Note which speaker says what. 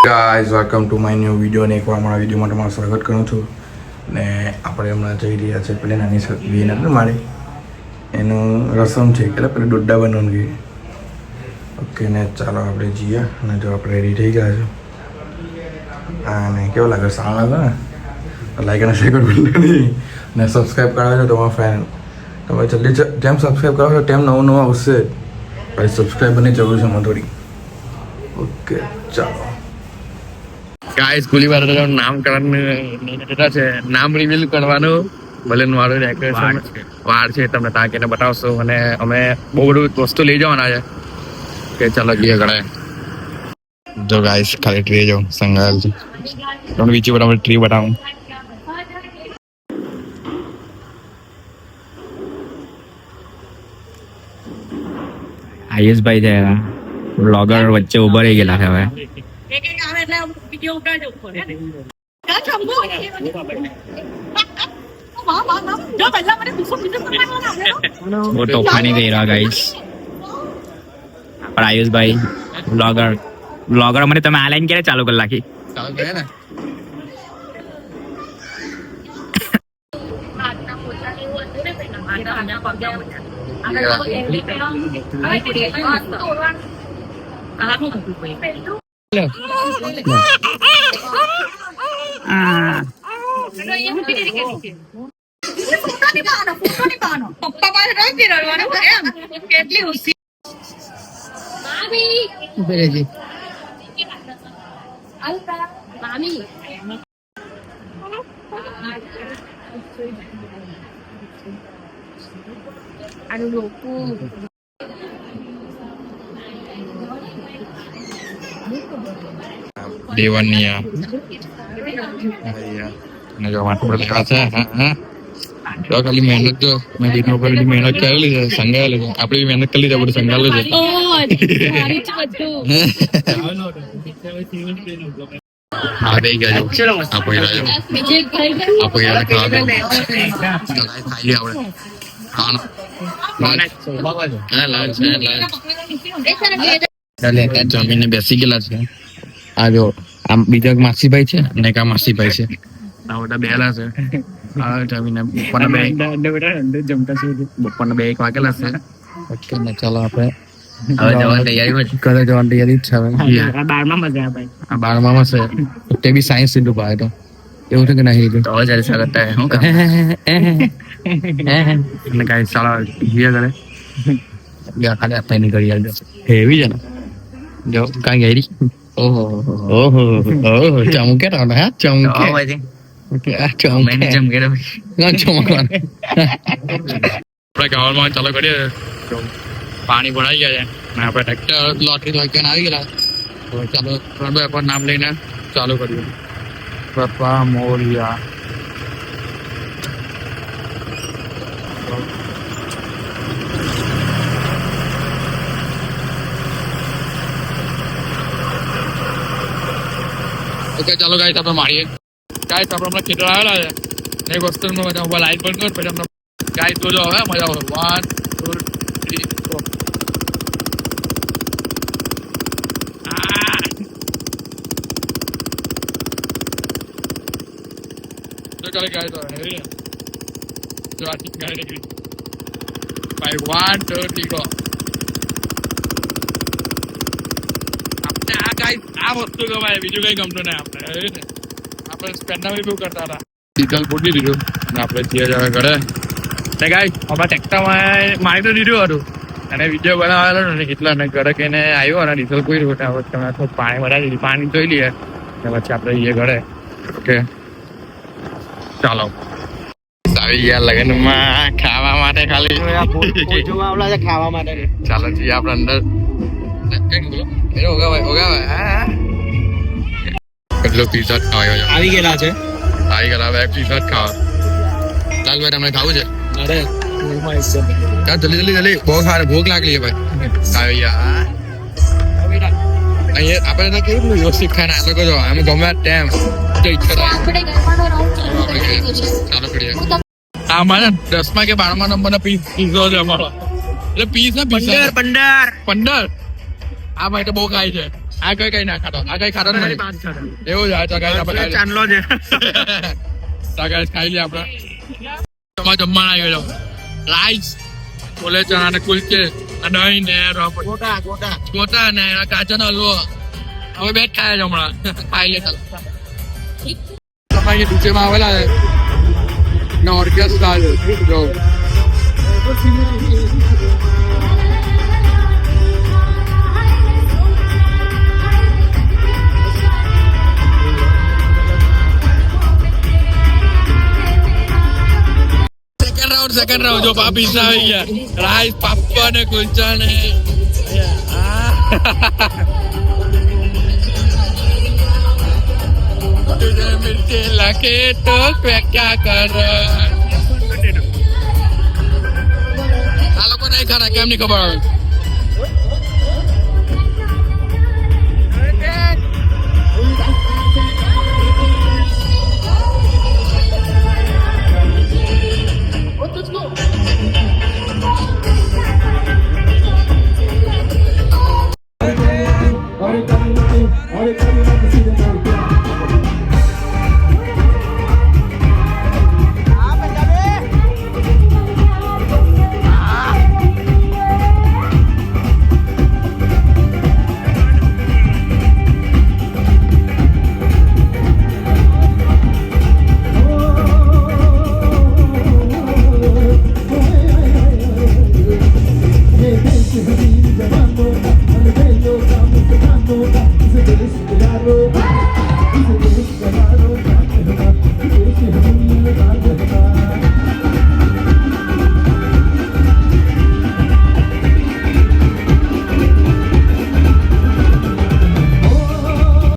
Speaker 1: guys welcome to my new video અને એકવાર મારા વિડીયોમાં તમારું સ્વાગત કરું છું ને આપણે હમણાં જઈ રહ્યા છે પેલી નાની બેન હતી મારી એનું રસમ છે એટલે પેલું ડોડા બનવાનું ગઈ ઓકે ને ચાલો આપણે જઈએ અને જો આપણે રેડી થઈ ગયા છે હા ને કેવું લાગે સારું લાગે ને લાઈક અને શેર કરવું નહીં ને સબસ્ક્રાઈબ કરાવો છો તમારા ફ્રેન્ડ તમે જલ્દી જેમ સબસ્ક્રાઈબ કરો છો તેમ નવું નવું આવશે પછી સબસ્ક્રાઈબરની જરૂર છે મને થોડી ઓકે ચાલો
Speaker 2: ગાઈસ કુલી વાળા નામકરણ છે નામ રિવીલ કરવાનું ભલે મારું ડેકોરેશન વાર છે તમને તાકીને બતાવશું અને અમે બહુ બધું વસ્તુ લઈ જવાના છે કે ચાલો જઈએ ઘરે જો ગાઈસ ખાલી ટ્રી જો સંગાલ છે તમને બીજી બરાબર ટ્રી બતાવું
Speaker 3: આયુષભાઈ છે બ્લોગર વચ્ચે ઉભા રહી ગયેલા છે હવે वो तोफानी दे रहा गाइस पर आयुष भाई ब्लॉगर મને તમે આ લાઈન ક્યારે ચાલુ કરી નાખી
Speaker 2: ચાલુ કરે ને દેવાનિયા ને જો વાટો લેવા છે તો ખાલી મહેનત જો મેં બીનો પર મહેનત કરેલી છે સંગાયેલી છે આપણે મહેનત કરી લીધી બધું સંગાયેલું છે હા દઈ ગયા જો આપો યાર ખાવા દો ખાઈ આપણે ખાવાનું જમીને બેસી ગયેલા છે આ જો આમ બીજા માસીભાઈ છે ને એક આ માસીભાઈ છે આ બધા બેલા છે આ જમીને બપોરના 2 વાગેલા છે ઓકે ને ચાલો આપણે
Speaker 3: હવે જવાની તૈયારીમાં
Speaker 2: ઘરે જવાની તૈયારી જ છે હવે
Speaker 3: 12માં મજા આવે
Speaker 2: આ 12માં છે તે બી સાયન્સ લીધું ભાઈ તો એવું છે કે નહીં
Speaker 3: તો જલસા કરતા હે હું
Speaker 2: અને કાંઈ સારા ઘીએ કરે ખાલી આપણે ની કરી આવજો હેવી છે ને જો કાંઈ ગઈ ઓહો ચમકે રહો હે ચમકે
Speaker 3: મેને જમ ગયો
Speaker 2: આપણે ગામમાં ચાલુ કરીએ પાણી ભરાઈ ગયા છે અને આપણે ટ્રેક્ટર લોટરી વાગ્યાને આવી ગયેલા ચાલો ત્રણ પર નામ લઈને ચાલુ કરીએ બાપા મોરિયા ઓકે ચાલો ગાઈસ આપણે મારીએ ગાઈસ આપણે હમણાં ખેતર આવેલા છે એક વસ્તુ બધા ઉભા લાઈટ બંધ કર પછી આપણે ગાઈસ જોજો હવે મજા આવે 1 2 3 4 ચાલો ગાઈસ હવે જો આ ઠીક ગાડી નીકળી ભાઈ 1 2 3 ગો આ વસ્તુ ગમાય બીજું કઈ ગમતું નહીં આપણે સ્પેન્ડર બી કરતા હતા ડીઝલ પૂરી દીધું અને આપણે જઈએ જવા ઘરે ને ગાય આપણા ટ્રેક્ટરમાં મારી તો દીધું હતું અને વિડીયો બનાવેલો ને કેટલા ને ઘરે કહીને આવ્યો અને ડીઝલ કોઈ તમે થોડું પાણી ભરાઈ દીધું પાણી જોઈ લઈએ ને પછી આપણે જઈએ ઘરે ઓકે ચાલો આવી ગયા લગ્નમાં ખાવા માટે ખાલી
Speaker 3: ખાવા માટે
Speaker 2: ચાલો જઈએ આપણે અંદર કેટલો પીઝા ખાવા
Speaker 3: આવી ગયેલા છે
Speaker 2: આવી ગયા હવે પીઝા ખાવા ચાલ ભાઈ તમને ખાવું છે
Speaker 3: અરે
Speaker 2: ચાલ જલ્દી બહુ સારું ભૂખ લાગલી છે ભાઈ આવી ગયા અહીંયા આપણે કેવું વ્યવસ્થિત ખાઈને આ લોકો જો આમ ગમે ટાઈમ ઈચ્છા થાય ચાલો કરીએ અમારે 10માં કે 12માં નંબરનો પીઝો છે અમારો એટલે પીસ ને 15 આ ભાઈ તો બહુ ખાય છે આ કઈ ના ખાતો આ કઈ ખાતો જ નહીં એવું છે તો ગાઈસ આપણે
Speaker 3: ચાંદલો છે
Speaker 2: તો ગાઈસ ખાઈ લે આપણે તમારે જમવાનું આવી ગયો રાઈસ છોલે ચણા ને કુલચે દહીં ને ગોટા ને કાચનો હલવો હવે બે જ ખાય છે હમણાં ખાઈ લે ચાલો નીચેમાં આવેલા છે ને ઓર્કેસ્ટ્રા જો સેકન્ડ રાઉન્ડ જો પીઝા આવી ગયા રાઈસ પાપા ને કુલચા ને तुझे मिलके लगे तो क्या कर આ લોકો નહીં ખરા કેમ નહીં ખબર આવે